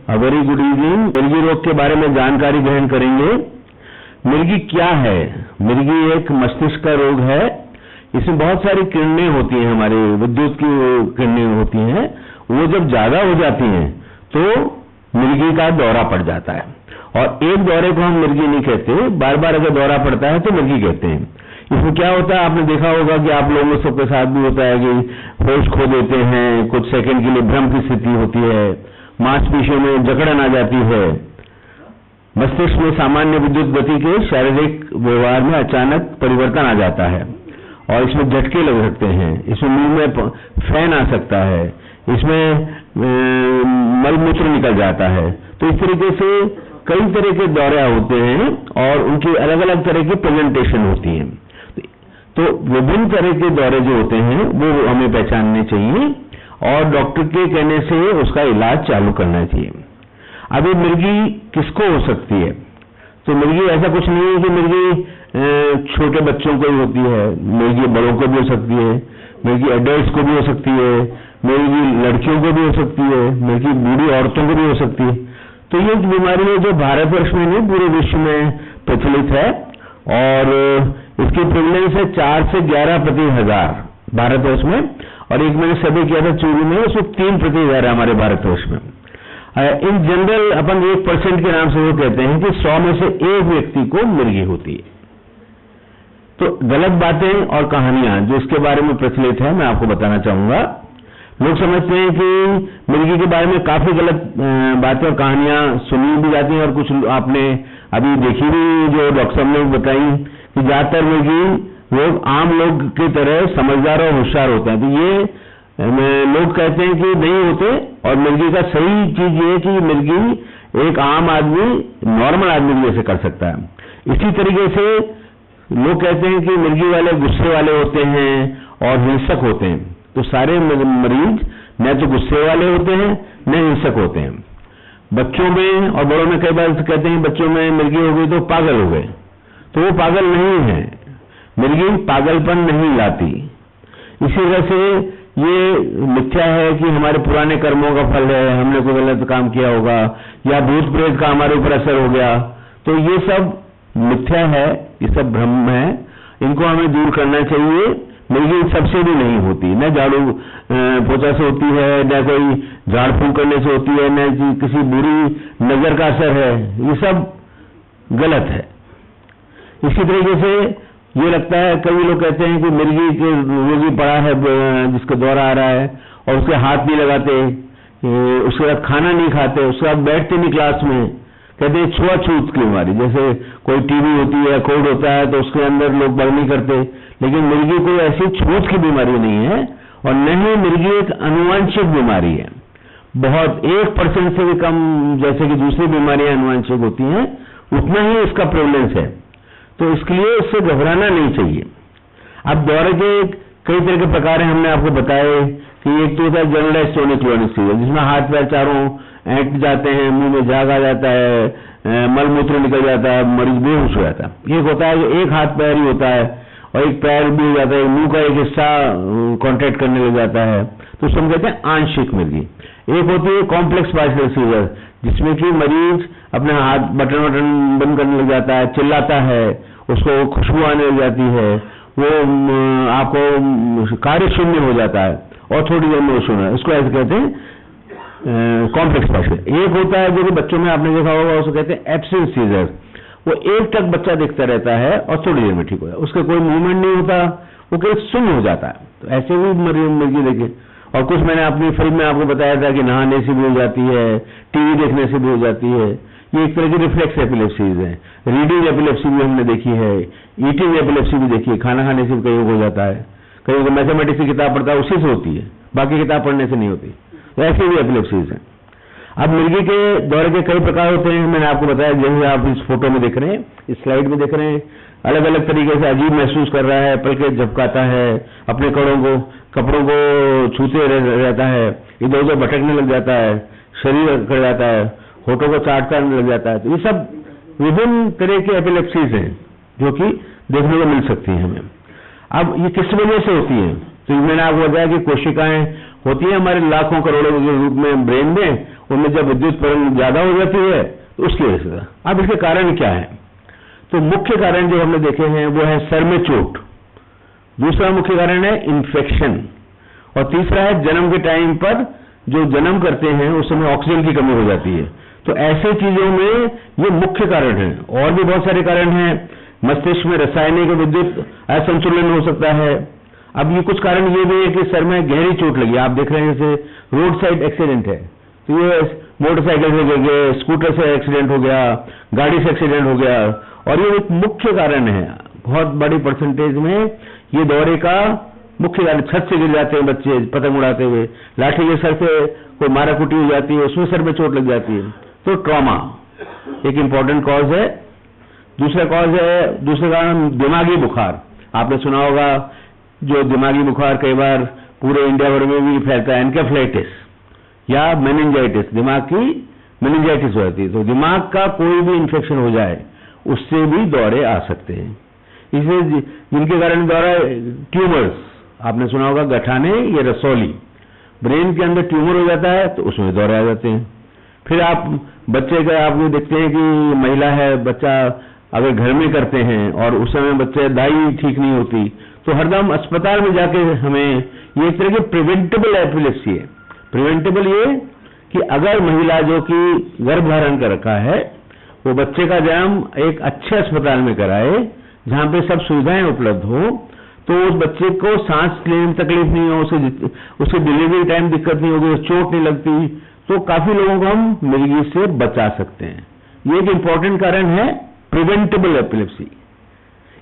Very good evening. मिर्गी रोग के बारे में जानकारी ग्रहण करेंगे। मिर्गी क्या है? मिर्गी एक मस्तिष्क का रोग है। इसमें बहुत सारी किरणें होती हैं, हमारे विद्युत की किरणें होती हैं। वो जब ज्यादा हो जाती हैं तो मिर्गी का दौरा पड़ जाता है, और एक दौरे को हम मिर्गी नहीं कहते, बार बार अगर दौरा पड़ता है तो मिर्गी कहते हैं। इसमें क्या होता है, आपने देखा होगा कि आप लोगों सबके साथ भी होता है कि होश खो देते हैं, कुछ सेकंड के लिए भ्रम की स्थिति होती है, मांसपेशियों में जकड़न आ जाती है, मस्तिष्क में सामान्य विद्युत गति के शारीरिक व्यवहार में अचानक परिवर्तन आ जाता है, और इसमें झटके लग सकते हैं, इसमें मुंह में फैन आ सकता है, इसमें मलमूत्र निकल जाता है। तो इस तरीके से कई तरह के दौरे होते हैं और उनकी अलग अलग तरह की प्रेजेंटेशन होती है। तो विभिन्न तरह के दौरे जो होते हैं वो हमें पहचानने चाहिए और डॉक्टर के कहने से उसका इलाज चालू करना चाहिए। अब ये मिर्गी किसको हो सकती है? तो मिर्गी ऐसा कुछ नहीं है कि मिर्गी छोटे बच्चों को ही होती है, मिर्गी बड़ों को भी हो सकती है, मिर्गी एडल्ट्स को भी हो सकती है, मिर्गी लड़कियों को भी हो सकती है, मिर्गी बूढ़ी औरतों को भी हो सकती है। तो ये बीमारी है जो भारतवर्ष में नहीं पूरे विश्व में प्रचलित है, और इसकी प्रेवलेंस है 4 से 11 प्रति हजार भारतवर्ष में, और एक मैंने सर्वे किया था चूरू में, उसमें 3 प्रति हजार है हमारे भारतवर्ष में। इन जनरल अपन 1% के नाम से वो कहते हैं कि 100 में से 1 व्यक्ति को मिर्गी होती है। तो गलत बातें और कहानियां जो इसके बारे में प्रचलित है मैं आपको बताना चाहूंगा। लोग समझते हैं कि मिर्गी के बारे में काफी गलत बातें और कहानियां सुनी भी जाती हैं, और कुछ आपने अभी देखी भी जो डॉक्टर साहब ने बताई कि ज्यादातर मिर्गी लोग आम लोग की तरह समझदार और होशियार होते हैं। तो ये लोग कहते हैं कि नहीं होते, और मिर्गी का सही चीज ये है कि मिर्गी एक आम आदमी, नॉर्मल आदमी जैसे कर सकता है। इसी तरीके से लोग कहते हैं कि मिर्गी वाले गुस्से वाले होते हैं और हिंसक होते हैं। तो सारे मरीज न तो गुस्से वाले होते हैं न हिंसक होते हैं। बच्चों में और बड़ों में कई बार कहते हैं बच्चों में मिर्गी हो गई तो पागल हो गए, तो वो पागल नहीं है। मिर्गी पागलपन नहीं लाती। इसी वजह से ये मिथ्या है कि हमारे पुराने कर्मों का फल है, हमने कोई गलत काम किया होगा, या भूत प्रेत का हमारे ऊपर असर हो गया। तो ये सब मिथ्या है, ये सब भ्रम है, इनको हमें दूर करना चाहिए। मिर्गी सबसे भी नहीं होती, न झाड़ू पोछा से होती है, न कोई झाड़ फूंक करने से होती है, न किसी बुरी नजर का असर है। ये सब गलत है। इसी तरीके से ये लगता है, कई लोग कहते हैं कि मिर्गी के रोगी पड़ा है जिसका दौरा आ रहा है, और उसके हाथ नहीं लगाते, उसके बाद खाना नहीं खाते, उसके बाद बैठते नहीं क्लास में, कहते हैं छुआछूत की बीमारी। जैसे कोई टीबी होती है, कोविड होता है, तो उसके अंदर लोग बल नहीं करते, लेकिन मिर्गी कोई ऐसी छूत की बीमारी नहीं है, और न ही मिर्गी एक अनुवांशिक बीमारी है। बहुत 1% से भी कम, जैसे कि दूसरी बीमारियां अनुवांशिक होती हैं, उतना ही इसका प्रेवलेंस है। तो इसके लिए इससे घबराना नहीं चाहिए। अब दौरे के कई तरह के प्रकार हैं, हमने आपको बताए कि एक तो होता है जनरलाइज्ड टोनिक क्लोनिक फीवर, जिसमें हाथ पैर चारों ऐंठ जाते हैं, मुंह में झाग आ जाता है, मलमूत्र निकल जाता है, मरीज बेहोश हो जाता है। एक होता है कि एक हाथ पैर ही होता है और एक पैर भी हो जाता है, मुंह का एक हिस्सा कॉन्ट्रैक्ट करने लग जाता है, तो उसको हम कहते हैं आंशिक मिर्गी। एक होती है कॉम्प्लेक्स पार्शियल फीवर, जिसमें कि मरीज अपने हाथ बटन बंद करने लग जाता है, चिल्लाता है, उसको खुशबू आने लग जाती है, वो आपको कार्य शून्य हो जाता है और थोड़ी देर में वो सुना, इसको ऐसे कहते हैं कॉम्प्लेक्स पार्शियल। एक होता है जो कि बच्चों में आपने देखा होगा, उसको कहते हैं एब्सेंट सीजर। वो एक टक बच्चा दिखता रहता है और थोड़ी देर में ठीक हो जाता है, उसका कोई मूवमेंट नहीं होता, वो केवल सुन्न हो जाता है। तो ऐसे भी मुर्गी देखे। और कुछ मैंने अपनी फिल्म में आपको बताया था कि नहाने से भी हो जाती है, टीवी देखने से भी हो जाती है। ये एक तरह की रिफ्लेक्स एपिलेप्सीज है। रीडिंग एपिलेप्सी भी हमने देखी है, ईटिंग एपिलेप्सी भी देखी है, खाना खाने से भी कई हो जाता है। कई को मैथमेटिक्स की किताब पढ़ता है उसी से होती है, बाकी किताब पढ़ने से नहीं होती। तो ऐसी भी एपिलेप्सीज हैं। अब मिर्गी के दौरे के कई प्रकार होते हैं, मैंने आपको बताया, जैसे आप इस फोटो में देख रहे हैं, इस स्लाइड में देख रहे हैं, अलग अलग तरीके से अजीब महसूस कर रहा है, पलके झपकाता है, अपने कपड़ों को छूते रहता है, इधर उधर भटकने लग जाता है, शरीर कर जाता है, होठों को चाटता लग जाता है। तो ये सब विभिन्न तरह के एपिलेप्सीज हैं जो कि देखने को मिल सकती हैं हमें। अब ये किस वजह से होती है? तो मैंने आपको बताया कि कोशिकाएं होती है हमारे लाखों करोड़ों के रूप में ब्रेन में, उनमें जब विद्युत तरंग ज्यादा हो जाती है तो उसकी वजह से। अब इसके कारण क्या है? तो मुख्य कारण जो हमने देखे हैं वो है सर में चोट, दूसरा मुख्य कारण है इन्फेक्शन, और तीसरा है जन्म के टाइम पर जो जन्म करते हैं उस समय ऑक्सीजन की कमी हो जाती है। तो ऐसे चीजों में ये मुख्य कारण है। और भी बहुत सारे कारण हैं, मस्तिष्क में रासायनिक विद्युत असंतुलन हो सकता है। अब ये कुछ कारण ये भी है कि सर में गहरी चोट लगी, आप देख रहे हैं जैसे रोड साइड एक्सीडेंट है तो ये मोटरसाइकिल से गिर गए, स्कूटर से एक्सीडेंट हो गया, गाड़ी से एक्सीडेंट हो गया, और ये एक मुख्य कारण है। बहुत बड़ी परसेंटेज में ये दौरे का मुख्य कारण, छत से गिर जाते हैं बच्चे पतंग उड़ाते हुए, लाठी के सर से कोई मारा कुटी हो जाती है, उसमें सर में चोट लग जाती है, तो ट्रॉमा एक इंपॉर्टेंट कॉज है। दूसरा कारण दिमागी बुखार, आपने सुना होगा जो दिमागी बुखार कई बार पूरे इंडिया भर में भी फैलता है, एनकेफेलाइटिस या मेनिंजाइटिस, दिमाग की मेनिंजाइटिस हो जाती है। तो दिमाग का कोई भी इन्फेक्शन हो जाए उससे भी दौरे आ सकते हैं। इसलिए जिनके कारण दौरा, ट्यूमर्स, आपने सुना होगा गठाने या रसौली, ब्रेन के अंदर ट्यूमर हो जाता है तो उसमें दौरे आ जाते हैं। फिर आप बच्चे का आप ये देखते हैं कि महिला है, बच्चा अगर घर में करते हैं और उस समय बच्चे दाई ठीक नहीं होती तो हरदम अस्पताल में जाके हमें, ये एक तरह की प्रिवेंटेबल एपिलेप्सी है। प्रिवेंटेबल ये कि अगर महिला जो कि गर्भ धारण कर रखा है वो बच्चे का जन्म एक अच्छे अस्पताल में कराए जहां पे सब सुविधाएं उपलब्ध हो, तो उस बच्चे को सांस लेने में तकलीफ नहीं हो, उसके डिलीवरी टाइम दिक्कत नहीं होगी, चोट नहीं लगती, तो काफी लोगों को हम मिर्गी से बचा सकते हैं। ये एक इंपॉर्टेंट कारण है प्रिवेंटेबल एपिलेप्सी।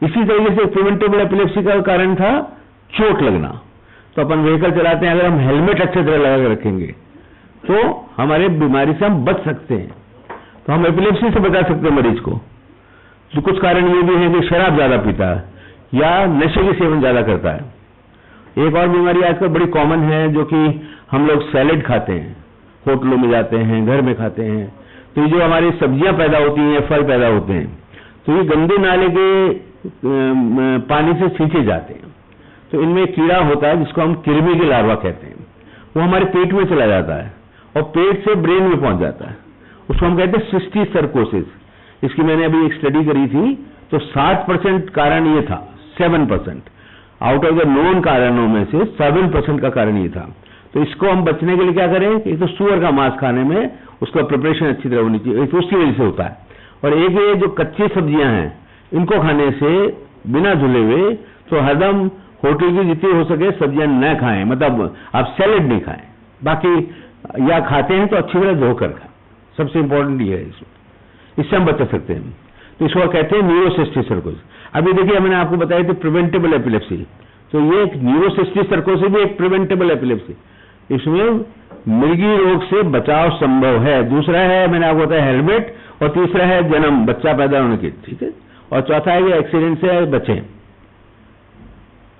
इसी तरीके से प्रिवेंटेबल एपिलेप्सी का कारण था चोट लगना। तो अपन व्हीकल चलाते हैं, अगर हम हेलमेट अच्छे तरह लगा के रखेंगे तो हमारे बीमारी से हम बच सकते हैं, तो हम एपिलेप्सी से बचा सकते हैं मरीज को। तो कुछ कारण ये भी है कि शराब ज्यादा पीता है या नशे की सेवन ज्यादा करता है। एक और बीमारी आजकल बड़ी कॉमन है जो कि हम लोग सैलेड खाते हैं, होटलों में जाते हैं, घर में खाते हैं, तो ये जो हमारी सब्जियां पैदा होती हैं, फल पैदा होते हैं, तो ये गंदे नाले के पानी से सींचे जाते हैं। तो इनमें कीड़ा होता है जिसको हम कृमि के लार्वा कहते हैं, वो हमारे पेट में चला जाता है और पेट से ब्रेन में पहुंच जाता है, उसको हम कहते हैं सिस्टिक सर्कोसिस। इसकी मैंने अभी एक स्टडी करी थी, तो 60% कारण ये था, 7% आउट ऑफ द नोन कारणों में से 7% का कारण ये था। तो इसको हम बचने के लिए क्या करें? एक तो सुअर का मांस खाने में उसका प्रिपरेशन अच्छी तरह होनी चाहिए, तो उसकी वजह से होता है। और एक ये जो कच्ची सब्जियां हैं इनको खाने से बिना धुले हुए, तो हरदम होटल की जितनी हो सके सब्जियां न खाएं, मतलब आप सैलेड नहीं खाएं, बाकी या खाते हैं तो अच्छी तरह धोकर खाएं, सबसे इंपॉर्टेंट ये है। इससे हम बच सकते हैं। तो इसको कहते हैं न्यूरोसिस्टिक सर्कोसिस। अभी देखिए मैंने आपको बताया थी प्रिवेंटेबल एपिलेप्सी, तो ये एक न्यूरोसिस्टिक सर्कोसिस भी एक प्रिवेंटेबल एपिलेप्सी, इसमें मिर्गी रोग से बचाव संभव है। दूसरा है मैंने आपको बताया हेलमेट, और तीसरा है जन्म, बच्चा पैदा होने की, ठीक है, और चौथा है ये एक्सीडेंट से बचें।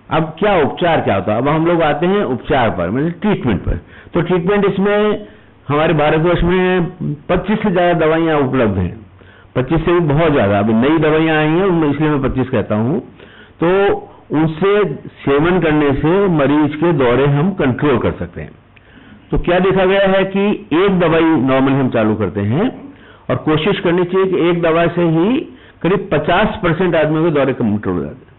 अब क्या उपचार क्या होता है? अब हम लोग आते हैं उपचार पर, मतलब ट्रीटमेंट पर। तो ट्रीटमेंट इसमें हमारे भारतवर्ष में 25 से ज्यादा दवाइयां उपलब्ध हैं, 25 से भी बहुत ज्यादा। अभी नई दवाइयां आई हैं उनमें, इसलिए मैं 25 कहता हूं। तो उनसे सेवन करने से मरीज के दौरे हम कंट्रोल कर सकते हैं। तो क्या देखा गया है कि एक दवाई नॉर्मली हम चालू करते हैं और कोशिश करनी चाहिए कि एक दवा से ही करीब 50% आदमियों के दौरे कंट्रोल हो जाते हैं।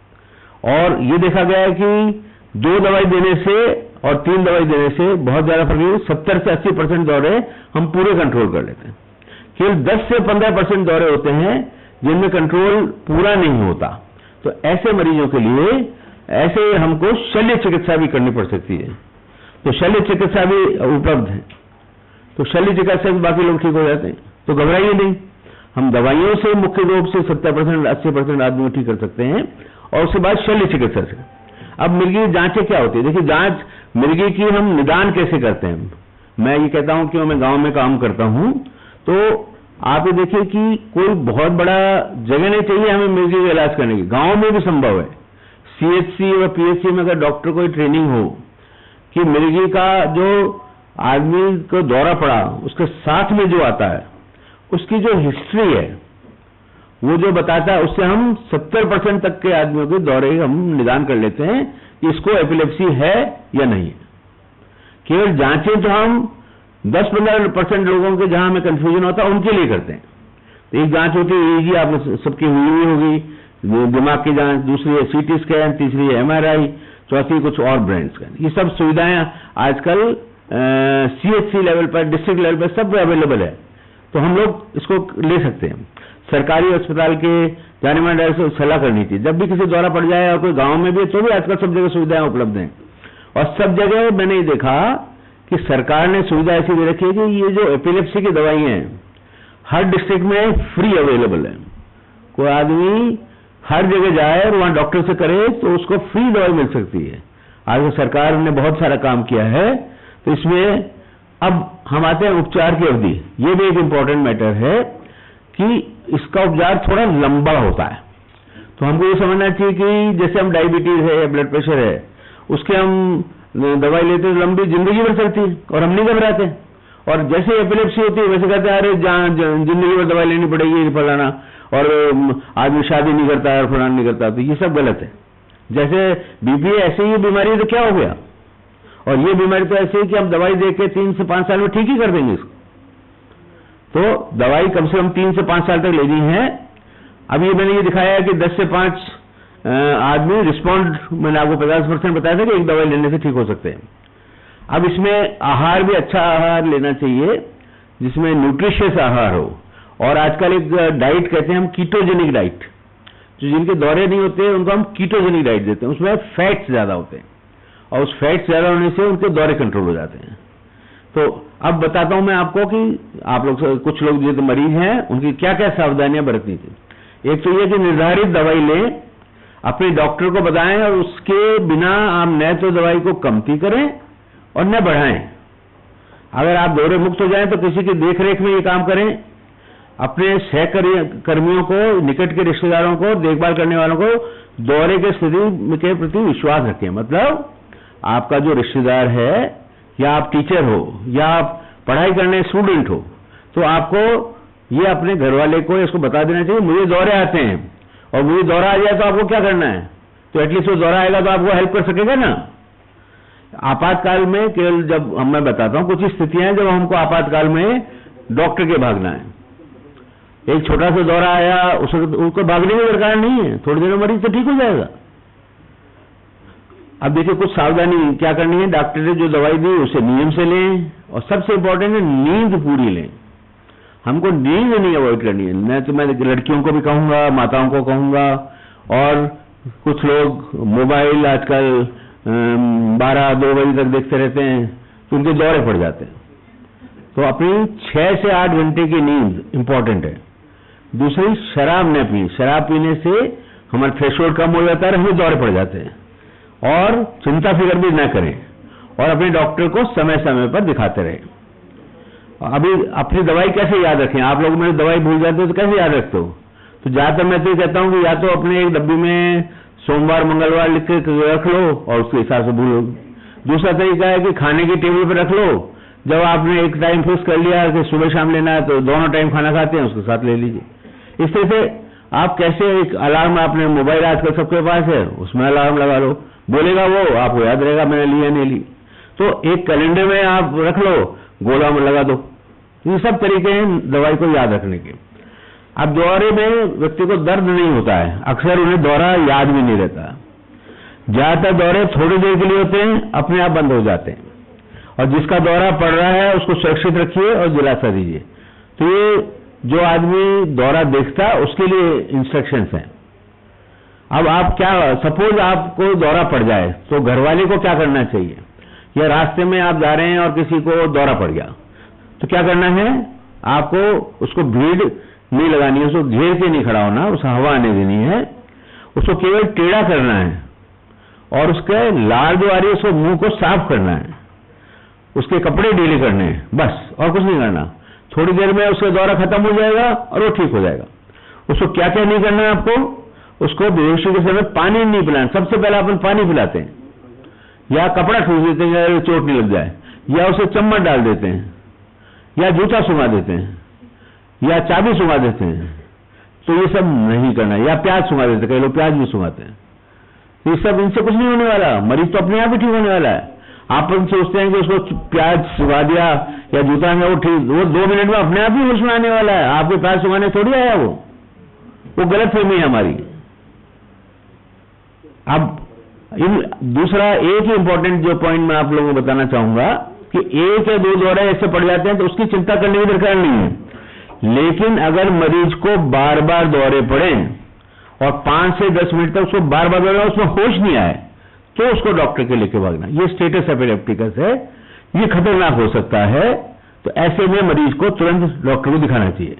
और ये देखा गया है कि 2 दवाई देने से और 3 दवाई देने से बहुत ज्यादा फर्क नहीं, 70 से 80% दौरे हम पूरे कंट्रोल कर लेते हैं। केवल 10 से 15% दौरे होते हैं जिनमें कंट्रोल पूरा नहीं होता। तो ऐसे मरीजों के लिए ऐसे हमको शल्य चिकित्सा भी करनी पड़ सकती है। तो शल्य चिकित्सा भी उपलब्ध है, तो शल्य चिकित्सा से बाकी लोग ठीक हो जाते हैं। तो घबराइए नहीं, हम दवाइयों से मुख्य रूप से 70% 80% आदमी ठीक कर सकते हैं, और उसके बाद शल्य चिकित्सा से। अब मिर्गी जांचें क्या होती है? देखिए, जांच मिर्गी की हम निदान कैसे करते हैं। मैं ये कहता हूं कि मैं गांव में काम करता हूं, तो आप ये देखिए कि कोई बहुत बड़ा जगह नहीं चाहिए हमें मिर्गी का इलाज करने की, गांव में भी संभव है। सीएचसी और पीएचसी में अगर डॉक्टर को ट्रेनिंग हो कि मिर्गी का जो आदमी को दौरा पड़ा उसके साथ में जो आता है उसकी जो हिस्ट्री है वो जो बताता है, उससे हम 70% तक के आदमियों के दौरे हम निदान कर लेते हैं कि इसको एपिलेप्सी है या नहीं है। केवल जांचें तो हम 10-15% लोगों के जहां हमें कंफ्यूजन होता है उनके लिए करते हैं। तो एक जांच होती है ईजी, आप सबकी हुई होगी, दिमाग की जांच, दूसरी है सीटी स्कैन, तीसरी है एमआरआई, चौथी कुछ और ब्रेन स्कैन। ये सब सुविधाएं आजकल सीएचसी लेवल पर, डिस्ट्रिक्ट लेवल पर सब अवेलेबल है, तो हम लोग इसको ले सकते हैं। सरकारी अस्पताल के जाने माने डॉक्टर से सलाह करनी चाहिए। जब भी किसी दौरा पड़ जाए और कोई गांव में भी, तो भी आजकल सब जगह सुविधाएं उपलब्ध हैं। और सब जगह मैंने ये देखा कि सरकार ने सुविधा ऐसी दे रखी है कि ये जो एपिलेप्सी की दवाई हैं हर डिस्ट्रिक्ट में फ्री अवेलेबल है। कोई आदमी हर जगह जाए और वहां डॉक्टर से करे तो उसको फ्री दवाई मिल सकती है। आज सरकार ने बहुत सारा काम किया है। तो इसमें अब हम आते हैं उपचार की अवधि। ये भी एक इम्पोर्टेंट मैटर है कि इसका उपचार थोड़ा लंबा होता है। तो हमको ये समझना चाहिए कि जैसे हम डायबिटीज है या ब्लड प्रेशर है, उसके हम दवाई लेते हैं, लंबी जिंदगी भर चलती है और हम नहीं घबराते। और जैसे एपिलेप्सी होती है वैसे कहते हैं अरे जिंदगी भर दवाई लेनी पड़ेगी फलाना, और आदमी शादी नहीं करता है और फलाना नहीं करता। तो ये सब गलत है। जैसे बीपी ऐसे ही बीमारी तो क्या हो गया, और ये बीमारी तो ऐसे ही कि हम दवाई दे के 3 से 5 साल में ठीक ही कर देंगे इसको। तो दवाई कम से कम 3 से 5 साल तक लेनी है। अब ये मैंने ये दिखाया है कि 10 से 5 आदमी रिस्पॉन्ड, मैंने आपको 50% बताया था कि एक दवाई लेने से ठीक हो सकते हैं। अब इसमें आहार भी अच्छा आहार लेना चाहिए जिसमें न्यूट्रिशियस आहार हो। और आजकल एक डाइट कहते हैं हम कीटोजेनिक डाइट, जो जिनके दौरे नहीं होते उनको हम कीटोजेनिक डाइट देते हैं। उसमें फैट्स ज्यादा होते हैं और उस फैट्स ज्यादा होने से उनके दौरे कंट्रोल हो जाते हैं। तो अब बताता हूं मैं आपको कि आप लोग कुछ लोग जो मरीज हैं उनकी क्या क्या सावधानियां बरतनी चाहिए। एक तो ये कि निर्धारित दवाई लें, अपने डॉक्टर को बताएं और उसके बिना आप न तो दवाई को कमती करें और न बढ़ाएं। अगर आप दौरे मुक्त हो जाएं तो किसी की देखरेख में ये काम करें। अपने सहकर्मियों को, निकट के रिश्तेदारों को, देखभाल करने वालों को दौरे की स्थिति के प्रति विश्वास रखें। मतलब आपका जो रिश्तेदार है, या आप टीचर हो या आप पढ़ाई करने स्टूडेंट हो, तो आपको ये अपने घर वाले को इसको बता देना चाहिए मुझे दौरे आते हैं और मुझे दौरा आ जाए तो आपको क्या करना है। तो एटलीस्ट वो दौरा आएगा तो आपको हेल्प कर सकेगा ना। आपातकाल में केवल जब मैं बताता हूं कुछ स्थितियां हैं जब हमको आपातकाल में डॉक्टर के भागना है। एक छोटा सा दौरा आया, उसको भागने की दरकार नहीं है, थोड़ी देर में मरीज तो ठीक हो जाएगा। अब देखिए कुछ सावधानी क्या करनी है। डॉक्टर ने जो दवाई दी उसे नियम से लें, और सबसे इंपॉर्टेंट है नींद पूरी लें। हमको नींद नहीं अवॉइड करनी है। मैं तो मैं लड़कियों को भी कहूंगा, माताओं को कहूंगा, और कुछ लोग मोबाइल आजकल 12-2 बजे तक देखते रहते हैं तो उनके दौरे पड़ जाते हैं। तो अपनी 6 से 8 घंटे की नींद इंपॉर्टेंट है। दूसरी, शराब न पी। शराब पीने से हमारा थ्रेशोल्ड कम हो जाता है, हमें दौरे पड़ जाते हैं। और चिंता फिक्र भी न करें और अपने डॉक्टर को समय समय पर दिखाते रहें। अभी अपनी दवाई कैसे याद रखें। आप लोग मेरी दवाई भूल जाते हो तो कैसे याद रखते हो। तो ज्यादातर मैं तो कहता हूं कि या तो अपने एक डब्बी में सोमवार मंगलवार लिख के रख लो और उसके हिसाब से भूलो। दूसरा तरीका है कि खाने की टेबल पर रख लो। जब आपने एक टाइम फिक्स कर लिया कि सुबह शाम लेना है तो दोनों टाइम खाना खाते हैं उसके साथ ले लीजिए। इस तरह से आप कैसे एक अलार्म, आपने मोबाइल आजकल सबके पास है, उसमें अलार्म लगा लो, बोलेगा वो, आपको याद रहेगा मैंने ली या नहीं ली। तो एक कैलेंडर में आप रख लो, गोला में लगा दो। ये सब तरीके हैं दवाई को याद रखने के। अब दौरे में व्यक्ति को दर्द नहीं होता है, अक्सर उन्हें दौरा याद भी नहीं रहता। ज्यादातर दौरे थोड़ी देर के लिए होते हैं, अपने आप बंद हो जाते हैं। और जिसका दौरा पड़ रहा है उसको सुरक्षित रखिए और दिलासा दीजिए। तो ये जो आदमी दौरा देखता है उसके लिए इंस्ट्रक्शंस हैं। अब आप क्या, सपोज आपको दौरा पड़ जाए तो घर वाले को क्या करना चाहिए। या रास्ते में आप जा रहे हैं और किसी को दौरा पड़ गया तो क्या करना है। आपको उसको भीड़ नहीं लगानी है, उसको घेर के नहीं खड़ा होना, उसे हवा आने देनी है, उसको केवल टेढ़ा करना है और उसके लार जो आ रही है उसको मुंह को साफ करना है, उसके कपड़े ढीले करने हैं, बस और कुछ नहीं करना। थोड़ी देर में उसका दौरा खत्म हो जाएगा और वो ठीक हो जाएगा। उसको क्या क्या नहीं करना है आपको। उसको बेहोशी के समय पानी नहीं पिलाना। सबसे पहले अपन पानी पिलाते हैं या कपड़ा ठूस देते हैं या चोट नहीं लग जाए, या उसे चम्मच डाल देते हैं, या जूता सुंघा देते हैं, या चाबी सुंघा देते हैं। तो ये सब नहीं करना। या प्याज सुंघा देते हैं, कई लोग प्याज भी सुंघाते हैं। ये सब, इनसे कुछ नहीं होने वाला। मरीज तो अपने आप ही ठीक होने वाला है। आप सोचते हैं कि उसको प्याज सुंघा दिया या जूता है वो ठीक, वो 2 मिनट में अपने आप ही होश में आने वाला है, आपके पैर सुखाने थोड़ी आया वो गलत फहमी है हमारी। अब दूसरा एक ही इंपॉर्टेंट जो पॉइंट मैं आप लोगों को बताना चाहूंगा कि 1 या 2 दौरे ऐसे पड़ जाते हैं तो उसकी चिंता करने की दरकार नहीं है, लेकिन अगर मरीज को बार बार दौरे पड़े और 5 से 10 मिनट तक उसको बार बार दौरे उसमें होश नहीं आए तो उसको डॉक्टर के लेके भागना, ये स्टेटस एपिलेप्टिकस है, ये खतरनाक हो सकता है। तो ऐसे में मरीज को तुरंत डॉक्टर को दिखाना चाहिए।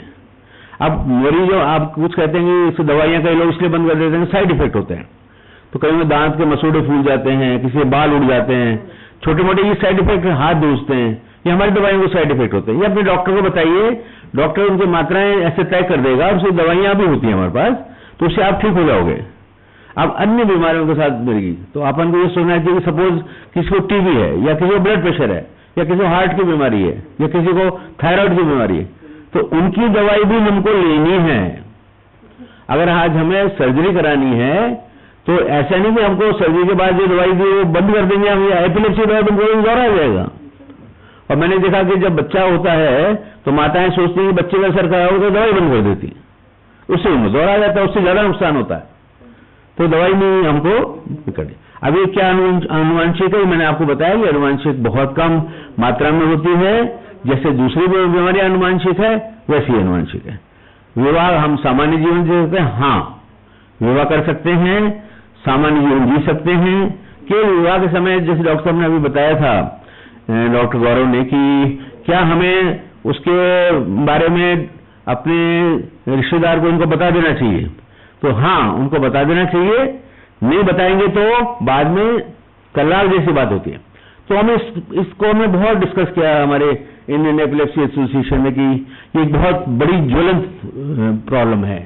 अब मरीजों आप कुछ कहते हैं कि इस दवाइयां कई लोग इसलिए बंद कर देते हैं, साइड इफेक्ट होते हैं, तो कई में दांत के मसूड़े फूल जाते हैं, किसी के बाल उड़ जाते हैं, छोटे मोटे ये साइड इफेक्ट, हाथ दूसते हैं, ये हमारी दवाइयों को साइड इफेक्ट होते हैं। ये अपने डॉक्टर को बताइए, डॉक्टर उनकी मात्राएं ऐसे तय कर देगा, उसकी दवाइयां भी होती हैं हमारे पास, तो उससे आप ठीक हो जाओगे। अब अन्य बीमारियों के साथ मिलेगी तो अपन को ये सोचना चाहिए कि सपोज किसी को टीबी है या किसी को ब्लड प्रेशर है या किसी को हार्ट की बीमारी है या किसी को थायराइड की बीमारी है, तो उनकी दवाई भी हमको लेनी है। अगर आज हमें सर्जरी करानी है तो ऐसा नहीं कि हमको सर्जरी के बाद जो दवाई दी वो बंद कर देंगे, हम एपिलेप्सी दवाई बंद करेंगे दौरा आ जाएगा। और मैंने देखा कि जब बच्चा होता है तो माताएं सोचती हैं कि बच्चे का असर करा हो तो दवाई बंद कर देती, उससे उनको दौरा आ जाता है, उससे ज्यादा नुकसान होता है, तो दवाई नहीं हमको करनी। अब ये क्या अनुवांशिक है, मैंने आपको बताया कि अनुवांशिक बहुत कम मात्रा में होती है, जैसे दूसरी बीमारियां अनुवांशिक है वैसी अनुवांशिक है। विवाह हम सामान्य जीवन जी सकते हैं, हाँ विवाह कर सकते हैं, सामान्य जीवन जी सकते हैं। केवल विवाह के समय जैसे डॉक्टर साहब ने अभी बताया था, डॉक्टर गौरव ने, कि क्या हमें उसके बारे में अपने रिश्तेदार को उनको बता देना चाहिए, तो हाँ उनको बता देना चाहिए, नहीं बताएंगे तो बाद में तलाक जैसी बात होती है। तो हमें इसको हमने बहुत डिस्कस किया हमारे इंडियन एपिलेप्सी एसोसिएशन में कि ये एक बहुत बड़ी ज्वलंत प्रॉब्लम है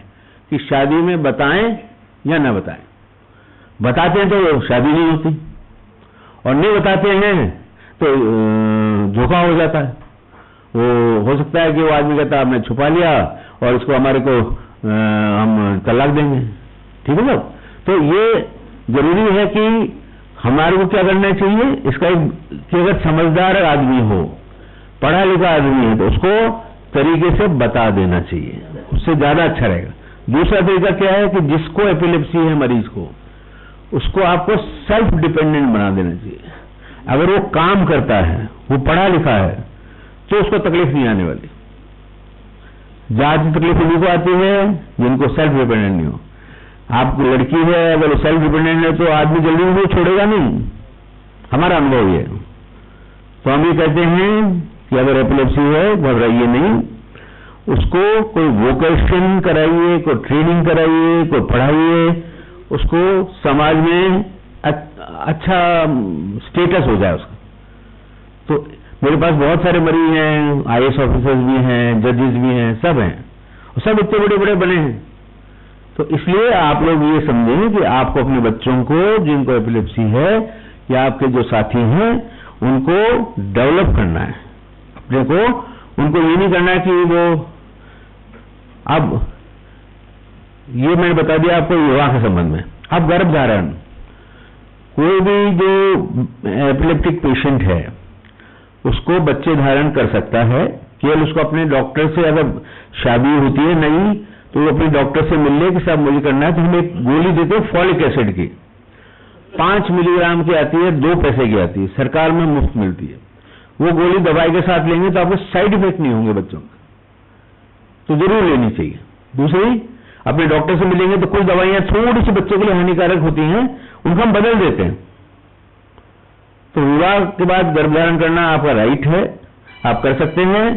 कि शादी में बताएं या ना बताएं। बताते हैं तो शादी नहीं होती और नहीं बताते हैं तो धोखा हो जाता है। वो हो सकता है कि वो आदमी कहता है हमने छुपा लिया और इसको हमारे को हम तलाक देंगे, ठीक है ना। तो ये जरूरी है कि हमारे को क्या करना चाहिए, इसका कि अगर समझदार आदमी हो, पढ़ा लिखा आदमी है, तो उसको तरीके से बता देना चाहिए, उससे ज्यादा अच्छा रहेगा। दूसरा तरीका क्या है कि जिसको एपिलेप्सी है मरीज को, उसको आपको सेल्फ डिपेंडेंट बना देना चाहिए। अगर वो काम करता है, वो पढ़ा लिखा है, तो उसको तकलीफ नहीं आने वाली। ज्यादा तकलीफ उन्हीं को आती है जिनको सेल्फ डिपेंडेंट नहीं हो। आपको लड़की है, अगर सेल्फ डिपेंडेंट है तो आदमी जल्दी भी छोड़ेगा नहीं, हमारा अनुभव ये। तो हम ये कहते हैं कि अगर एपिलेप्सी है घबराइए नहीं, उसको कोई वोकेशन कराइए, कोई ट्रेनिंग कराइए, कोई पढ़ाइए, उसको समाज में अच्छा स्टेटस हो जाए उसका। तो मेरे पास बहुत सारे मरीज हैं, आईएएस ऑफिसर्स भी हैं, जजेस भी हैं, सब हैं, और सब इतने बड़े बड़े बने हैं। तो इसलिए आप लोग ये समझें कि आपको अपने बच्चों को जिनको एपिलेप्सी है या आपके जो साथी हैं उनको डेवलप करना है अपने को। उनको ये नहीं करना है कि वो, अब ये मैंने बता दिया आपको विवाह के संबंध में। अब गर्भधारण, कोई भी जो एपिलेप्टिक पेशेंट है उसको बच्चे धारण कर सकता है, केवल उसको अपने डॉक्टर से, अगर शादी होती है नहीं तो वो अपने डॉक्टर से मिल ले कि साहब मुझे करना है, तो हम एक गोली देते हैं फॉलिक एसिड की, 5 मिलीग्राम की आती है, 2 पैसे की आती है, सरकार में मुफ्त मिलती है। वो गोली दवाई के साथ लेंगे तो आपको साइड इफेक्ट नहीं होंगे बच्चों का, तो जरूर लेनी चाहिए। दूसरी, अपने डॉक्टर से मिलेंगे तो कुछ दवाइयां थोड़ी सी बच्चे के लिए हानिकारक होती हैं, उनको हम बदल देते हैं। तो विवाह के बाद गर्भधारण करना आपका राइट है, आप कर सकते हैं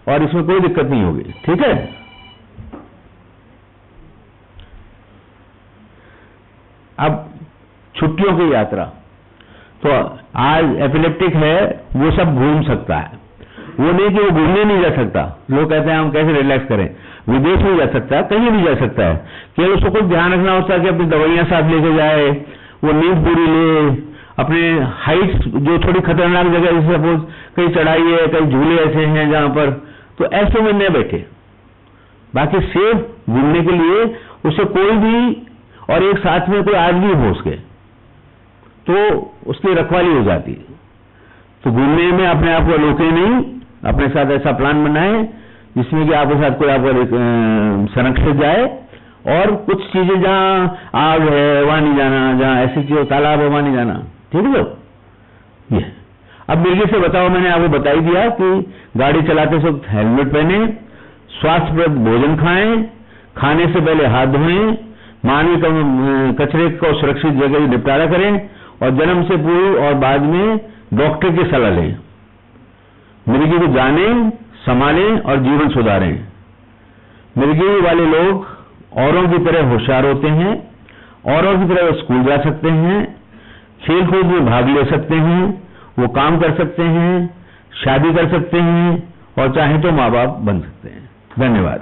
और इसमें कोई दिक्कत नहीं होगी, ठीक है। अब छुट्टियों की यात्रा, तो आज एपिलेप्टिक है वो सब घूम सकता है, वो नहीं कि वो घूमने नहीं जा सकता। लोग कहते हैं हम कैसे रिलैक्स करें, विदेश नहीं जा सकता, कहीं नहीं जा सकता है, केवल उसको कुछ ध्यान रखना होता है कि अपनी दवाइयां साथ लेके जाए, वो नींद पूरी ले, अपने हाइट्स जो थोड़ी खतरनाक जगह, जैसे सपोज कहीं चढ़ाई है, कहीं झूले ऐसे हैं जहां पर, तो ऐसे में न बैठे। बाकी सेफ घूमने के लिए उसे कोई भी, और एक साथ में कोई आदमी हो उसके, तो उसकी रखवाली हो जाती है। तो घूमने में अपने आप को रोके नहीं, अपने साथ ऐसा प्लान बनाएं जिसमें कि आपके साथ कोई आपको संरक्षित जाए, और कुछ चीजें जहां आग है वहां नहीं जाना, जहां ऐसी चीज तालाब है वहां नहीं जाना, ठीक है। ये अब मिर्गी से बताओ, मैंने आपको बता ही दिया कि गाड़ी चलाते वक्त हेलमेट पहने, स्वास्थ्यप्रद भोजन खाएं, खाने से पहले हाथ धोएं, मानवीय कचरे को सुरक्षित जगह निपटारा करें, और जन्म से पूर्व और बाद में डॉक्टर की सलाह लें। मिर्गी को जानें, संभालें और जीवन सुधारें। मिर्गी वाले लोग औरों की तरह होशियार होते हैं, औरों की तरह स्कूल जा सकते हैं, खेल कूद में भाग ले सकते हैं, वो काम कर सकते हैं, शादी कर सकते हैं, और चाहे तो माँ बाप बन सकते हैं। धन्यवाद।